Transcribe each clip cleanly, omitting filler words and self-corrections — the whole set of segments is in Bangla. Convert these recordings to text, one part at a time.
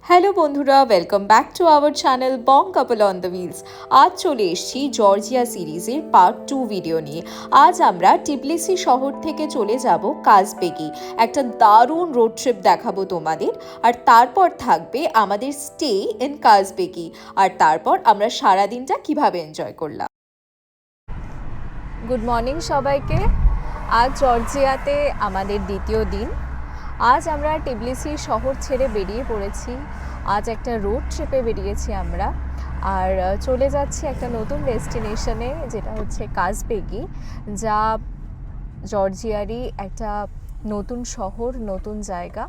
হ্যালো বন্ধুরা, welcome back to our channel bong couple on the wheels. আজ চলে এসেছি জর্জিয়া সিরিজের পার্ট 2 ভিডিও নিয়ে। আজ আমরা টিবলিসি শহর থেকে চলে যাব কাজবেগি। একটা দারুণ রোড ট্রিপ দেখাবো তোমাদের, আর তারপর থাকবে আমাদের স্টে ইন কাজবেগি, আর তারপর আমরা সারাদিনটা কিভাবে এনজয় করলাম। গুড মর্নিং সবাইকে। আজ জর্জিয়াতে আমাদের দ্বিতীয় দিন। আজ আমরা টিবলিসি শহর ছেড়ে বেরিয়ে পড়েছি। আজ একটা রোড ট্রিপে বেরিয়েছি আমরা, আর চলে যাচ্ছি একটা নতুন ডেস্টিনেশনে, যেটা হচ্ছে কাজবেগি, যা জর্জিয়ারই একটা নতুন শহর, নতুন জায়গা।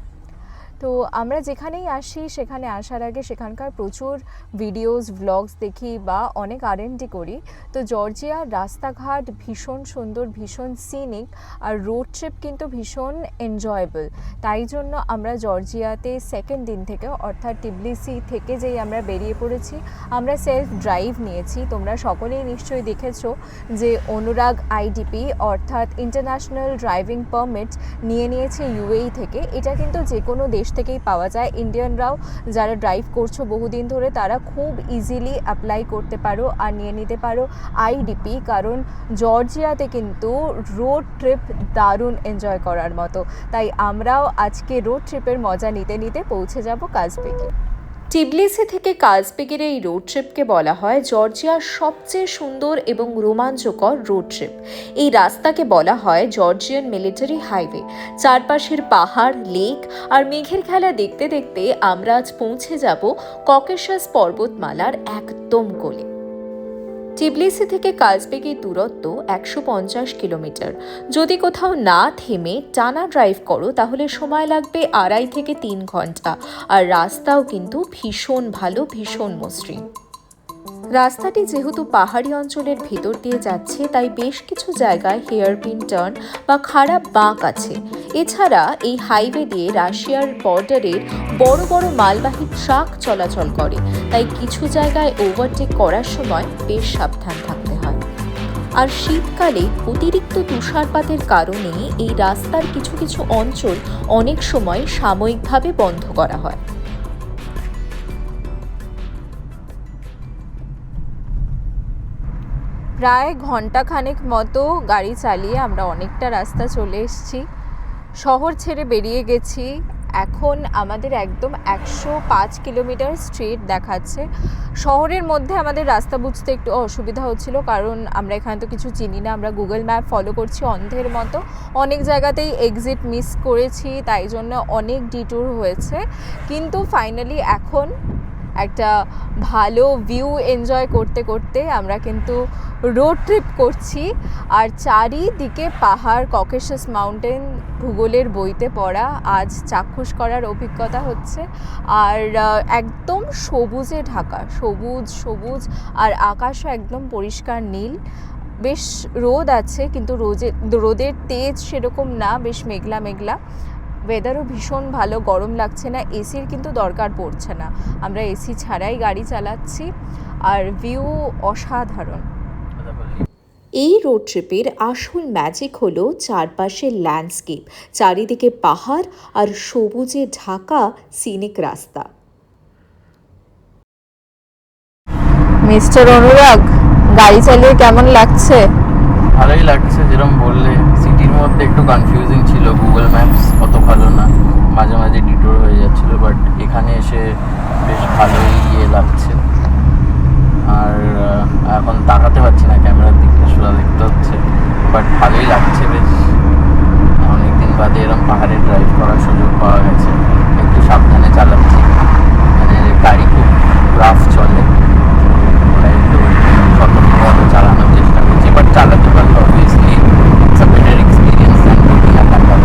তো আমরা যেখানেই আসি সেখানে আসার আগে সেখানকার প্রচুর ভিডিওস ভ্লগস দেখি বা অনেক R&D করি। তো জর্জিয়ার রাস্তাঘাট ভীষণ সুন্দর, ভীষণ সিনিক, আর রোড ট্রিপ কিন্তু ভীষণ এনজয়েবল। তাই জন্য আমরা জর্জিয়াতে সেকেন্ড দিন থেকে, অর্থাৎ টিবলিসি থেকে যেই আমরা বেরিয়ে পড়েছি, আমরা সেলফ ড্রাইভ নিয়েছি। তোমরা সকলেই নিশ্চয়ই দেখেছো যে অনুরাগ IDP অর্থাৎ ইন্টারন্যাশনাল ড্রাইভিং পারমিট নিয়ে নিয়েছে UAE থেকে। এটা কিন্তু যে কোনো দেশ থেকেই পাওয়া যায়। ইন্ডিয়ানরাও যারা ড্রাইভ করছো বহুদিন ধরে, তারা খুব ইজিলি অ্যাপ্লাই করতে পারো আর নিয়ে নিতে পারো IDP, কারণ জর্জিয়াতে কিন্তু রোড ট্রিপ দারুণ এনজয় করার মতো। তাই আমরাও আজকে রোড ট্রিপের মজা নিতে নিতে পৌঁছে যাব কাজবেগি। টিবলিসি থেকে কাজবেগির এই রোড ট্রিপকে বলা হয় জর্জিয়ার সবচেয়ে সুন্দর এবং রোমাঞ্চকর রোড ট্রিপ। এই রাস্তাকে বলা হয় জর্জিয়ান মিলিটারি হাইওয়ে। চারপাশের পাহাড়, লেক আর মেঘের খেলা দেখতে দেখতে আমরা আজ পৌঁছে যাব ককেশাস পর্বতমালার একদম কোলে। টিবলিসি থেকে কাজবেগির দূরত্ব 150 কিলোমিটার। যদি কোথাও না থেমে টানা ড্রাইভ করো তাহলে সময় লাগবে 2.5 থেকে 3 ঘন্টা, আর রাস্তাও কিন্তু ভীষণ ভালো, ভীষণ মসৃণ। রাস্তাটি যেহেতু পাহাড়ি অঞ্চলের ভেতর দিয়ে যাচ্ছে, তাই বেশ কিছু জায়গায় হেয়ারপিন টার্ন বা খারাপ বাঁক আছে। এছাড়া এই হাইওয়ে দিয়ে রাশিয়ার বর্ডারের বড় বড় মালবাহী ট্রাক চলাচল করে, তাই কিছু জায়গায় ওভারটেক করার সময় বেশ সাবধান থাকতে হয়। আর শীতকালে অতিরিক্ত তুষারপাতের কারণে এই রাস্তার কিছু কিছু অঞ্চল অনেক সময় সাময়িকভাবে বন্ধ করা হয়। প্রায় ঘন্টাখানেক মতো গাড়ি চালিয়ে আমরা অনেকটা রাস্তা চলে এসেছি। শহর ছেড়ে বেরিয়ে গেছি। এখন আমাদের একদম 105 কিলোমিটার স্ট্রিট দেখাচ্ছে। শহরের মধ্যে আমাদের রাস্তা বুঝতে একটু অসুবিধা হচ্ছিল, কারণ আমরা এখানে তো কিছু চিনি না। আমরা গুগল ম্যাপ ফলো করছি অন্ধের মতো। অনেক জায়গাতেই এক্সিট মিস করেছি, তাই জন্য অনেক ডিটুর হয়েছে। কিন্তু ফাইনালি এখন একটা ভালো ভিউ এনজয় করতে করতে আমরা কিন্তু রোড ট্রিপ করছি। আর চারিদিকে পাহাড়, ককেশাস মাউন্টেন ভূগোলের বইতে পড়া আজ চাক্ষুষ করার অভিজ্ঞতা হচ্ছে। আর একদম সবুজে ঢাকা, সবুজ সবুজ, আর আকাশও একদম পরিষ্কার নীল। বেশ রোদ আছে, কিন্তু রোদের তেজ সেরকম না, বেশ মেঘলা মেঘলা। ওয়েদারও ভীষণ ভালো, গরম লাগছে না, এসির কিন্তু দরকার পড়ছে না। আমরা এসি ছাড়াই গাড়ি চালাচ্ছি, আর ভিউ অসাধারণ। এই রোড ট্রিপের আসল ম্যাজিক হলো চারপাশের ল্যান্ডস্কেপ, চারিদিকে পাহাড় আর সবুজে ঢাকা সিনিক রাস্তা। মিস্টার অনুরাগ, গাড়ি চালিয়ে কেমন লাগছে? ভালোই লাগছে। যেরকম বললে, সিটির মধ্যে একটু কনফিউজিং ছিল, গুগল ম্যাপস অত ভালো না, মাঝে মাঝে ডিটোর হয়ে যাচ্ছিল, বাট এখানে এসে বেশ ভালোই লাগছে। আর এখন তাকাতে পারছি না ক্যামেরার দিকে, সোজা দেখতে হচ্ছে, বাট ভালোই লাগছে বেশ। অনেকদিন বাদে এরকম পাহাড়ে ড্রাইভ করার সুযোগ পাওয়া গেছে। একটু সাবধানে চালাচ্ছি, মানে গাড়ি খুব রাফ চলে, একটু সতর্কভাবে চালানোর চেষ্টা করছি, বাট চালাতে পারলে obviously it's a better experience than looking at that.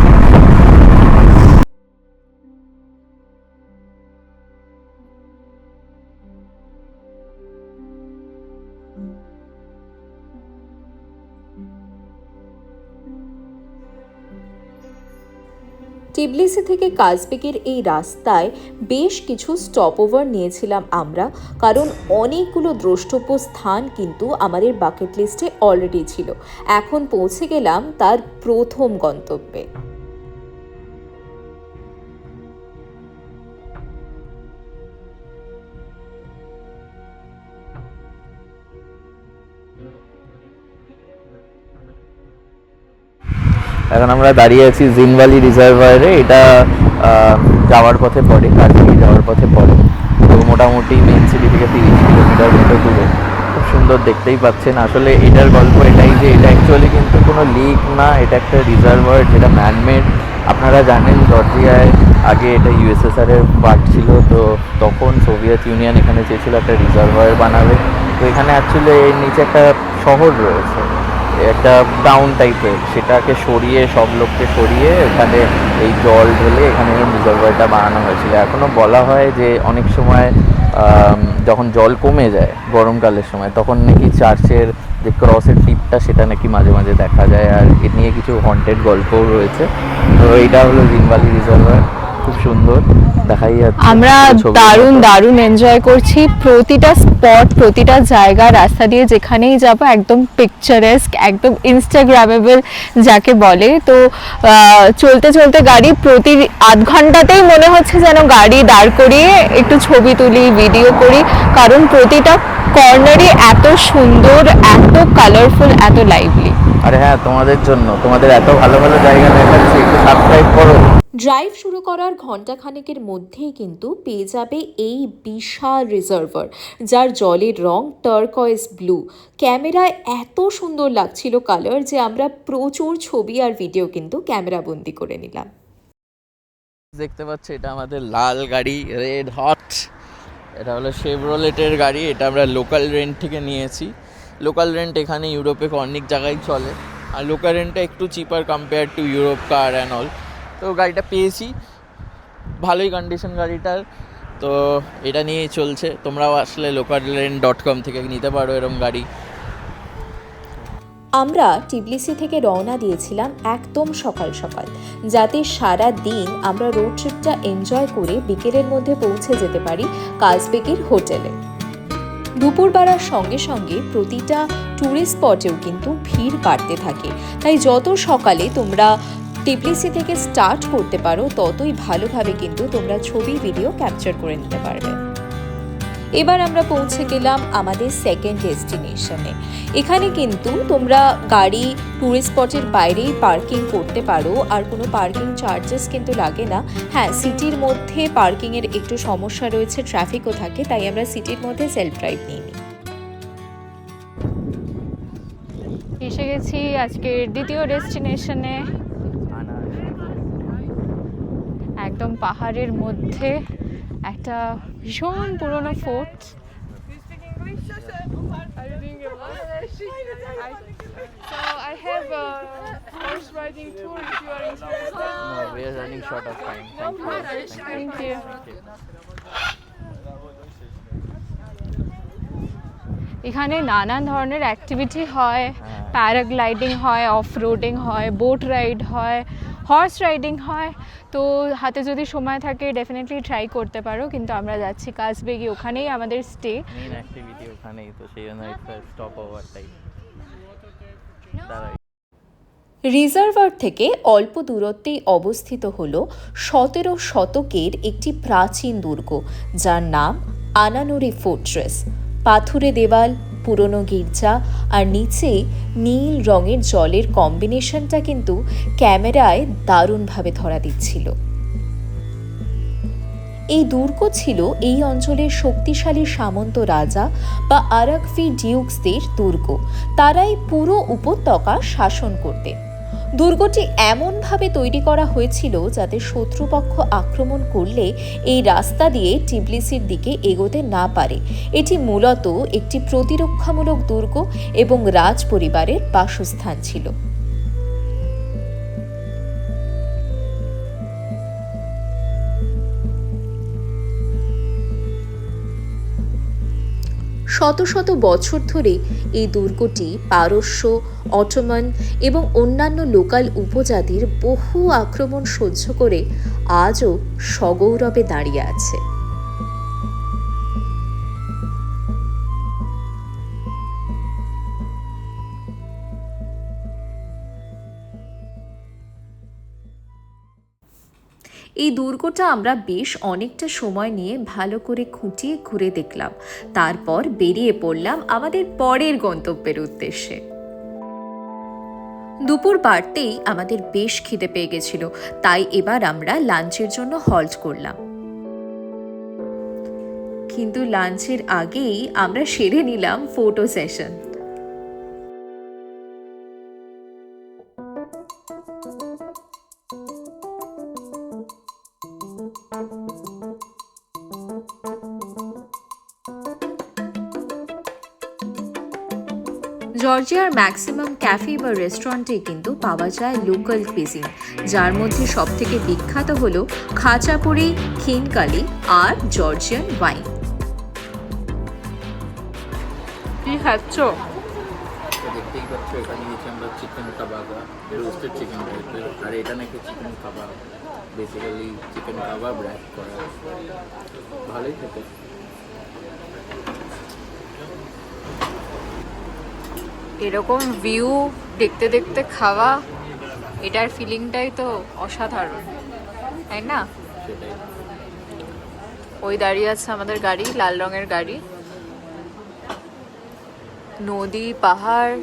Tbilisi থেকে কাজবেগির এই রাস্তায় বেশ কিছু স্টপওভার নিয়েছিলাম আমরা, কারণ অনেকগুলো দ্রষ্টব্য স্থান কিন্তু আমাদের বাকেট লিস্টে অলরেডি ছিল। এখন পৌঁছে গেলাম তার প্রথম গন্তব্যে। এখন আমরা দাঁড়িয়ে আছি জিনভ্যালি রিজার্ভয়ারে। এটা যাওয়ার পথে পড়ে, কার্তিক যাওয়ার পথে পড়ে। তো মোটামুটি মেন সিটি থেকে 30 কিলোমিটার মতো দূরে। খুব সুন্দর, দেখতেই পাচ্ছেন। আসলে এটার গল্প এটাই যে এটা অ্যাকচুয়ালি কিন্তু কোনো লেক না, এটা একটা রিজার্ভয়ার যেটা ম্যানমেড। আপনারা জানেন জর্জিয়ায় আগে এটা ইউএসএসআর এর পার্ট ছিল, তো তখন সোভিয়েত ইউনিয়ন এখানে চেয়েছিল একটা রিজার্ভয়ার বানাবে। তো এখানে অ্যাকচুয়ালি এর নিচে একটা শহর রয়েছে, একটা টাউন টাইপের, সেটাকে সরিয়ে, সব লোককে সরিয়ে এখানে এই জল ঢেলে এখানে রিজার্ভয়ারটা বানানো হয়েছিল। এখনও বলা হয় যে অনেক সময় যখন জল কমে যায় গরমকালের সময়, তখন নাকি চার্চের যে ক্রসের টিপটা সেটা নাকি মাঝে মাঝে দেখা যায়। আর এ নিয়ে কিছু হন্টেড গল্পও রয়েছে। তো এইটা হলো জিনভ্যালি রিজার্ভয়ার, খুব সুন্দর দেখাই যাচ্ছে। আমরা দারুণ এনজয় করছি। প্রতিটা স্পট, প্রতিটা জায়গা, রাস্তা দিয়ে যেখানেই যাব একদম পিকচারেস্ক, একদম ইনস্টাগ্রামেবল যাকে বলে। তো চলতে চলতে গাড়ি প্রতি আধ ঘন্টাতেই মনে হচ্ছে যেন গাড়ি দাঁড় করিয়ে একটু ছবি তুলি, ভিডিও করি, কারণ প্রতিটা কর্নারই এত সুন্দর, এত কালারফুল, এত লাইভলি। আরে হ্যাঁ, তোমাদের জন্য, তোমাদের এত ভালো ভালো জায়গা দেখাচ্ছি, একটু সাবস্ক্রাইব করো। ড্রাইভ শুরু করার ঘণ্টাখানেকের মধ্যেই কিন্তু পেয়ে যাবে এই বিশাল রিজার্ভার, যার জলের রং টার্কয়েজ ব্লু। ক্যামেরায় এত সুন্দর লাগছিল কালার যে আমরা প্রচুর ছবি আর ভিডিও কিন্তু ক্যামেরাবন্দি করে নিলাম। দেখতে পাচ্ছি এটা আমাদের লাল গাড়ি, রেড হট। এটা হলো শেভরোলেটের গাড়ি। এটা আমরা লোকাল রেন্ট থেকে নিয়েছি। লোকাল রেন্ট এখানে ইউরোপে অনেক জায়গায় চলে, আর লোকাল রেন্টটা একটু cheaper compare to Europe car and all. তো গাড়িটা পেয়েছি, ভালোই কন্ডিশন গাড়িটার। তো এটা নিয়েই চলছে। তোমরাও আসলে localrent.com থেকে নিতে পারো এরকম গাড়ি। আমরা টিবলিসি থেকে রওনা দিয়েছিলাম একদম সকাল সকাল, যাতে সারা দিন আমরা রোড ট্রিপটা এনজয় করে বিকেলের মধ্যে পৌঁছে যেতে পারি কাজবেগের হোটেলে। দুপুর বাড়ার সঙ্গে সঙ্গে প্রতিটা ট্যুরিস্ট স্পটেও কিন্তু ভিড় বাড়তে থাকে, তাই যত সকালে তোমরা টিবলিসি থেকে স্টার্ট করতে পারো ততই ভালোভাবে কিন্তু তোমরা ছবি, ভিডিও ক্যাপচার করে নিতে পারবে। এবার আমরা পৌঁছে গেলাম আমাদের সেকেন্ড ডেস্টিনেশনে। এখানে কিন্তু তোমরা গাড়ি ট্যুরিস্ট স্পটের বাইরেই পার্কিং করতে পারো, আর কোনো পার্কিং চার্জেস কিন্তু লাগে না। হ্যাঁ, সিটির মধ্যে পার্কিংয়ের একটু সমস্যা রয়েছে, ট্রাফিকও থাকে, তাই আমরা সিটির মধ্যে সেলফ ড্রাইভ নিই। এসে গেছি আজকের দ্বিতীয় ডেস্টিনেশনে, একদম পাহাড়ের মধ্যে একটা ভীষণ পুরনো fort. So I have a horse riding tour if you are interested. No, we are running short of time. Thank you. এখানে নানান ধরনের অ্যাক্টিভিটি হয়, প্যারাগ্লাইডিং হয়, অফ রোডিং হয়, বোট রাইড হয়, হর্স রাইডিং হয়। তো হাতে যদি সময় থাকে ডেফিনেটলি ট্রাই করতে পারো। কিন্তু আমরা যাচ্ছি কাজবেগি, ওখানেই আমাদের স্টে। মেইন অ্যাক্টিভিটি ওখানেই, তো সেই জন্য একটা স্টপ ওভার টাইপ। রিজার্ভার থেকে অল্প দূরত্বেই অবস্থিত হল 17 শতকের একটি প্রাচীন দুর্গ, যার নাম আনানুরি ফোর্ট্রেস। পাথুরে দেওয়াল, পুরনো গির্জা আর নিচে নীল রঙের জলের কম্বিনেশনটা কিন্তু ক্যামেরায় দারুণভাবে ধরা দিচ্ছিল। এই দুর্গ ছিল এই অঞ্চলের শক্তিশালী সামন্ত রাজা বা আরাকভি ডিউকসদের দুর্গ। তারাই পুরো উপত্যকা শাসন করতেন। দুর্গটি এমনভাবে তৈরি করা হয়েছিল যাতে শত্রুপক্ষ আক্রমণ করলে এই রাস্তা দিয়ে টিবলিসির দিকে এগোতে না পারে। এটি মূলত একটি প্রতিরক্ষামূলক দুর্গ এবং রাজ পরিবারের বাসস্থান ছিল। শত শত বছর ধরে এই দুর্গটি পারস্য, অটোমান এবং অন্যান্য লোকাল উপজাতির বহু আক্রমণ সহ্য করে আজও সগৌরবে দাঁড়িয়ে আছে। এই দুর্গটা আমরা বেশ অনেকটা সময় নিয়ে ভালো করে খুঁটিয়ে ঘুরে দেখলাম। তারপর বেরিয়ে পড়লাম আমাদের পরের গন্তব্যের উদ্দেশ্যে। দুপুর বাড়তেই আমাদের বেশ খিদে পেয়ে গেছিল, তাই এবার আমরা লাঞ্চের জন্য হল্ট করলাম। কিন্তু লাঞ্চের আগেই আমরা সেরে নিলাম ফটো সেশন। জর্জিয়ার ম্যাক্সিমাম ক্যাফে বা রেস্টুরেন্টে কিন্তু পাওয়া যায় লোকাল কুইজিন, যার মধ্যে সবথেকে বিখ্যাত হলো খাঁচাপুরি, খিনকালি আর জর্জিয়ান ওয়াইন। কি খাচ্ছ? দেখতেই পাচ্ছ এখানে নিচে আমরা চিকেন কাবাব, রোস্টেড চিকেন টাইপের, আর এটা নাকি চিকেন কাবাব, বেসিক্যালি চিকেন কাবাব র্যাপ করা, ভালোই খেতে। এরকম ভিউ দেখতে দেখতে খাওয়া, এটার ফিলিংটাই তো অসাধারণ, তাই না? সেটাই। ওই দাঁড়িয়ে আছে আমাদের গাড়ি, লাল রঙের গাড়ি, নদী, পাহাড়,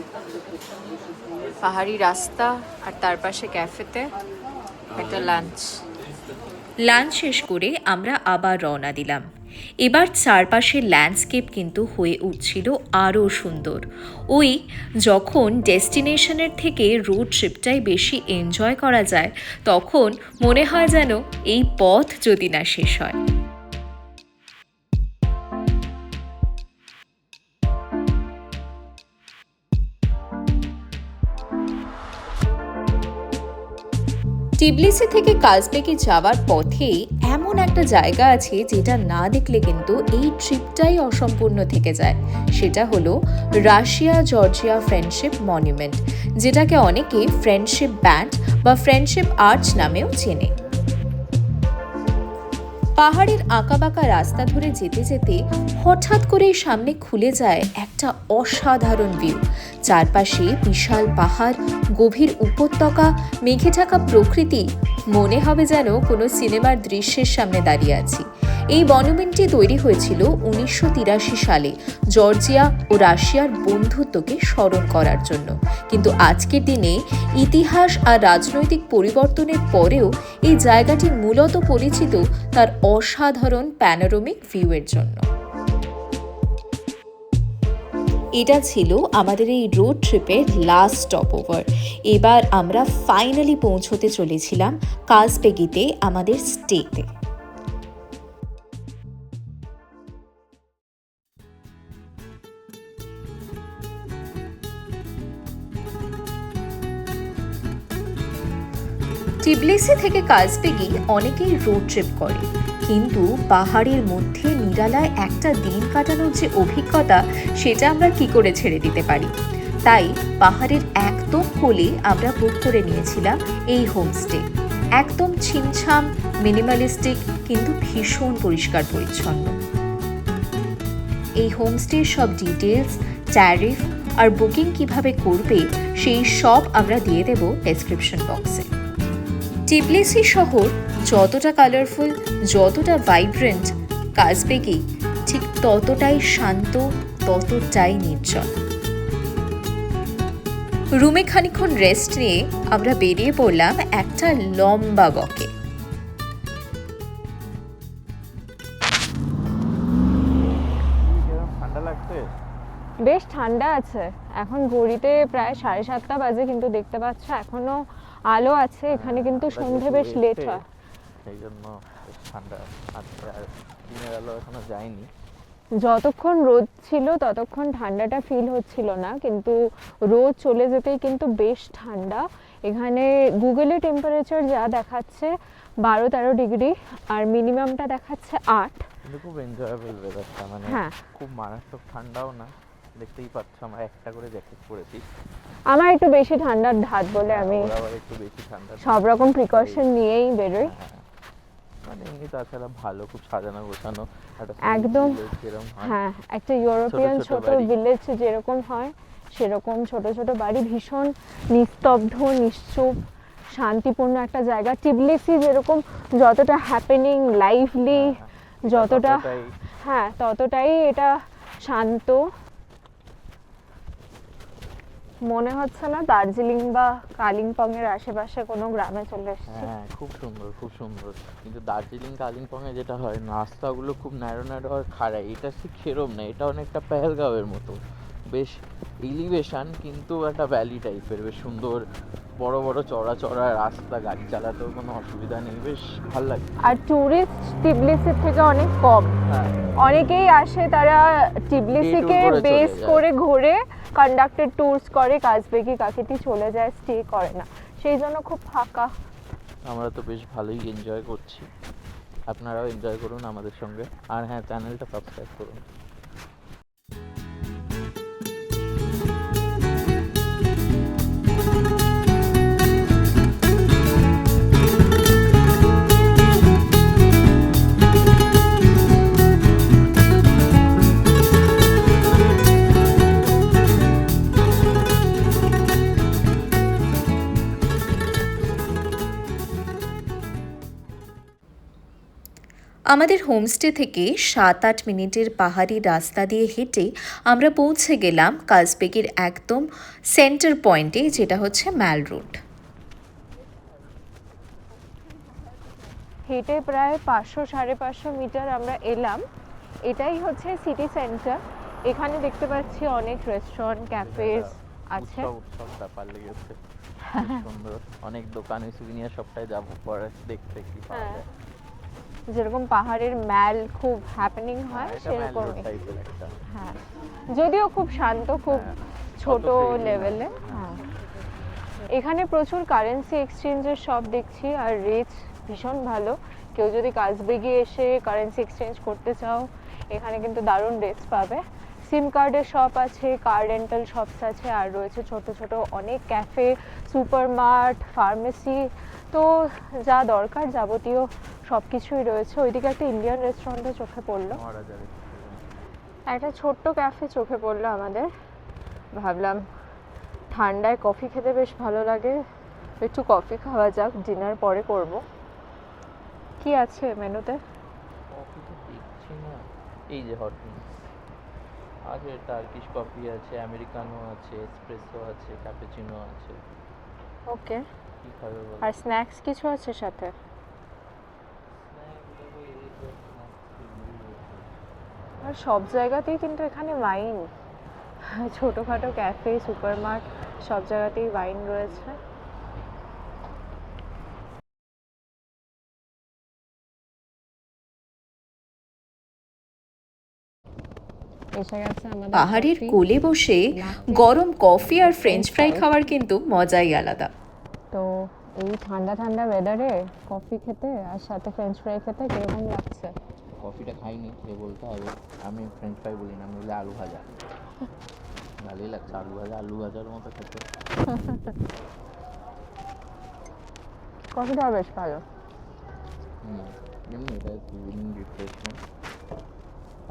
পাহাড়ি রাস্তা, আর তার পাশে ক্যাফেতে একটা লাঞ্চ শেষ করে আমরা আবার রওনা দিলাম। এবার চারপাশের ল্যান্ডস্কেপ কিন্তু হয়ে উঠছিল আরও সুন্দর। ওই যখন ডেস্টিনেশনের থেকে রোড ট্রিপটাই বেশি এনজয় করা যায়, তখন মনে হয় যেন এই পথ যদি না শেষ হয়। টিবলিসি থেকে কাজবেকি যাওয়ার পথে এমন একটা জায়গা আছে যেটা না দেখলে কিন্তু এই ট্রিপটাই অসম্পূর্ণ থেকে যায়। সেটা হলো রাশিয়া জর্জিয়া ফ্রেন্ডশিপ মনুমেন্ট, যেটাকে অনেকে ফ্রেন্ডশিপ ব্যান্ড বা ফ্রেন্ডশিপ আর্চ নামেও চেনে। পাহাড়ের আঁকাবাঁকা রাস্তা ধরে যেতে যেতে হঠাৎ করেই সামনে খুলে যায় একটা অসাধারণ ভিউ। চারপাশে বিশাল পাহাড়, গভীর উপত্যকা, মেঘে ঢাকা প্রকৃতি, মনে হবে যেন কোনো সিনেমার দৃশ্যের সামনে দাঁড়িয়ে আছি। এই মনুমেন্টটি তৈরি হয়েছিল 1983 সালে জর্জিয়া ও রাশিয়ার বন্ধুত্বকে স্মরণ করার জন্য। কিন্তু আজকের দিনে ইতিহাস আর রাজনৈতিক পরিবর্তনের পরেও এই জায়গাটি মূলত পরিচিত তার অসাধারণ প্যানোরামিক ভিউয়ের জন্য। এটা ছিল আমাদের এই রোড ট্রিপের লাস্ট স্টপ ওভার। এবার আমরা ফাইনালি পৌঁছতে চলেছিলাম কাজবেগিতে আমাদের স্টেতে। টিবলিসি থেকে কাজবেগি অনেকেই রোড ট্রিপ করে, কিন্তু পাহাড়ের মধ্যে নিরালায় একটা দিন কাটানোর যে অভিজ্ঞতা, সেটা আমরা কি করে ছেড়ে দিতে পারি। তাই পাহাড়ের একদম কোলে আমরা বুক করে নিয়েছিলাম এই হোমস্টে। একদম ছিমছাম, মিনিমালিস্টিক, কিন্তু ভীষণ পরিষ্কার পরিচ্ছন্ন। এই হোমস্টের সব ডিটেলস, ট্যারিফ আর বুকিং কিভাবে করবে সেই সব আমরা দিয়ে দেব ডেসক্রিপশন বক্সে। টিবলিসি শহর যতটা কালারফুল, যতটা ভাইব্রেন্ট, কাজবেগি ঠিক ততটাই শান্ত, ততটাই নির্জন। রুমে খানিকক্ষণ রেস্ট নিয়ে আমরা বেরিয়ে পড়লাম একটা লম্বা ওয়াকে। ঠান্ডা লাগছে? বেশ ঠান্ডা আছে। এখন ঘড়িতে প্রায় 7:30 বাজে, কিন্তু দেখতে পাচ্ছ এখনো আলো আছে। এখানে কিন্তু সন্ধে বেশ লেট হয়, সেই জন্য ঠান্ডা আছে। আর দিনের আলো এখনো যায়নি। যতক্ষণ রোদ ছিল ততক্ষণ ঠান্ডাটা ফিল হচ্ছিল না, কিন্তু রোদ চলে যেতেই কিন্তু বেশ ঠান্ডা। এখানে গুগলে টেম্পারেচার যা দেখাচ্ছে 12-13 ডিগ্রি, আর মিনিমামটা দেখাচ্ছে 8। কিন্তু খুব এনজয়েবল ওয়েদারটা, মানে হ্যাঁ, খুব মারাত্মক ঠান্ডাও না। দেখতেই পাচ্ছ আমরা একটা করে জ্যাকেট পরেছি। আমার একটু বেশি ঠান্ডার ধাত বলে আমি আবার একটু বেশি ঠান্ডা, সব রকম প্রিকশন নিয়েই বেরোই। মানে এমনি তাছাড়া ভালো, খুব সাজানো গোছানো একদম। যেরকম হয়, হ্যাঁ, একটা ইউরোপিয়ান ছোট ছোট ছোট বাড়ি। ভিলেজ যেরকম হয় সেরকম ছোট ছোট বাড়ি, ভীষণ নিস্তব্ধ, নিশ্চুপ, শান্তিপূর্ণ একটা জায়গা। টিবলিসি যেরকম যতটা হ্যাপেনিং, লাইভলি, যতটা ততটাই এটা শান্ত। মনে হচ্ছে না দার্জিলিং বা কালিম্পং এর আশেপাশে কোনো গ্রামে চলে এসেছি। হ্যাঁ খুব সুন্দর খুব সুন্দর। কিন্তু দার্জিলিং কালিম্পংয়ে যেটা হয় রাস্তাগুলো খুব ন্যারো ন্যারো আর খাড়া, এটা ঠিক সেরম না, এটা অনেকটা পেহেলগাঁওয়ের মতো, বেশ এলিভেশন কিন্তু একটা ভ্যালি টাইপের, বেশ সুন্দর বড় বড় চড়া চড়া রাস্তা, গাড়ি চালাতেও কোনো অসুবিধা নেই, বেশ ভালো লাগে। আর ট্যুরিস্ট টিবলিসির থেকে অনেক কম। হ্যাঁ অনেকেই আসে, তারা টিবলিসিকে Day tour করে বেস চলে যায়। করে ঘুরে কন্ডাক্টেড ট্যুরস করে, কাজবেকি কাকেতি চলে যায়, স্টে করে না, সেই জন্য খুব ফাঁকা। আমরা তো বেশ ভালোই এনজয় করছি, আপনারাও এনজয় করুন আমাদের সঙ্গে। আর হ্যাঁ, চ্যানেলটা সাবস্ক্রাইব করুন। আমাদের হোমস্টে থেকে 7-8 মিনিটের পাহাড়ি রাস্তা দিয়ে হেঁটে আমরা পৌঁছে গেলাম কাজবেগের একদম সেন্টার পয়েন্টে, যেটা হচ্ছে ম্যাল রোড। হেঁটে প্রায় 500-550 মিটার আমরা এলাম। এটাই হচ্ছে সিটি সেন্টার। এখানে দেখতে পাচ্ছি অনেক রেস্টুরেন্ট, ক্যাফেস আছে। উৎসব ব্যাপার লেগেছে, বেশ সুন্দর অনেক দোকানে সুভিনিয়ার সবটাই যাবো পরে দেখতে কি পাওয়া হ্যাঁ, যায়। যেরকম পাহাড়ের ম্যাল খুব হ্যাপেনিং হয় এটা ম্যাল রোড সেরকমই। টাইপের একটা। হ্যাঁ, যদিও খুব শান্ত, খুব হ্যাঁ, ছোট অত crazy না। লেভেলে। হ্যাঁ, এখানে প্রচুর কারেন্সি এক্সচেঞ্জের শপ দেখছি, আর রেটস ভীষণ ভালো। কেউ যদি কাজবেগে এসে কারেন্সি এক্সচেঞ্জ করতে চাও, এখানে কিন্তু দারুণ রেটস পাবে। সিম কার্ডের শপ আছে, কার রেন্টাল শপস আছে, আর রয়েছে ছোট ছোট অনেক ক্যাফে, সুপারমার্ট, ফার্মেসি। তো যা দরকার যাবতীয় সব কিছুই রয়েছে। ওইদিকে একটা ইন্ডিয়ান রেস্টুরেন্টও চোখে পড়লো, মহারাজার একটা ছোট্ট ক্যাফে চোখে পড়লো আমাদের। ভাবলাম ঠান্ডায় কফি খেতে বেশ ভালো লাগে, একটু কফি খাওয়া যাক, ডিনার পরে করব। কি আছে মেনুতে? কফি তো দেখছি না, এই যে হট ড্রিঙ্কস আছে, টার্কিশ কফি আছে, আমেরিকানো আছে, এসপ্রেসো আছে, ক্যাপুচিনো আছে। ওকে, কি খাবে বলো? আর স্ন্যাক্স কিছু আছে সাথে? আর সব জায়গাতেই কিন্তু এখানে ওয়াইন, ছোটোখাটো ক্যাফে, সুপারমার্ট, সব জায়গাতেই ওয়াইন রয়েছে। এসে গেছে আমাদের পাহাড়ের coffee। কোলে বসে গরম কফি আর ফ্রেঞ্চ ফ্রাই খাওয়ার কিন্তু মজাই আলাদা। তো এই ঠান্ডা ঠান্ডা ওয়েদারে কফি খেতে আর সাথে ফ্রেঞ্চ ফ্রাই খেতে কিরকম লাগছে? কফিটা খাইনি, সে বলতে হবে। আমি ফ্রেঞ্চ ফ্রাই বলি না, আমি বলি আলু ভাজা। ভালোই লাগছে আলু ভাজা, আলু ভাজার মতো খেতে। কফিটা বেশ ভালো। এমনি এটা ইভিনিং রিফ্রেশমেন্ট,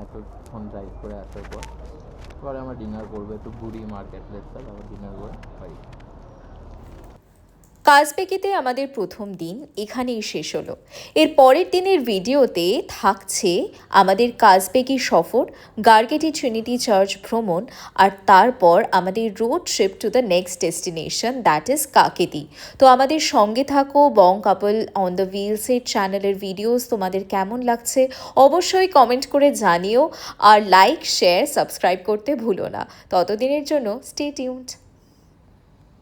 এতক্ষণ ড্রাইভ করে আসার পর। পরে আমার ডিনার করবো, একটু ঘুরি মার্কেট প্লেসটা, তারপর ডিনার করে বাড়ি। কাজবেগিতে আমাদের প্রথম দিন এখানেই শেষ হলো। এর পরের দিনের ভিডিওতে থাকছে আমাদের কাজবেগি সফর, গার্গেটি ট্রিনিটি চার্চ ভ্রমণ, আর তারপর আমাদের road trip to the next destination, that is Kakheti. তো আমাদের সঙ্গে থাকো। বং কাপল অন দ্য হুইলসের চ্যানেলের ভিডিওস তোমাদের কেমন লাগছে অবশ্যই কমেন্ট করে জানিও, আর লাইক, শেয়ার, সাবস্ক্রাইব করতে ভুলো না। ততদিনের জন্য স্টে টিউনড।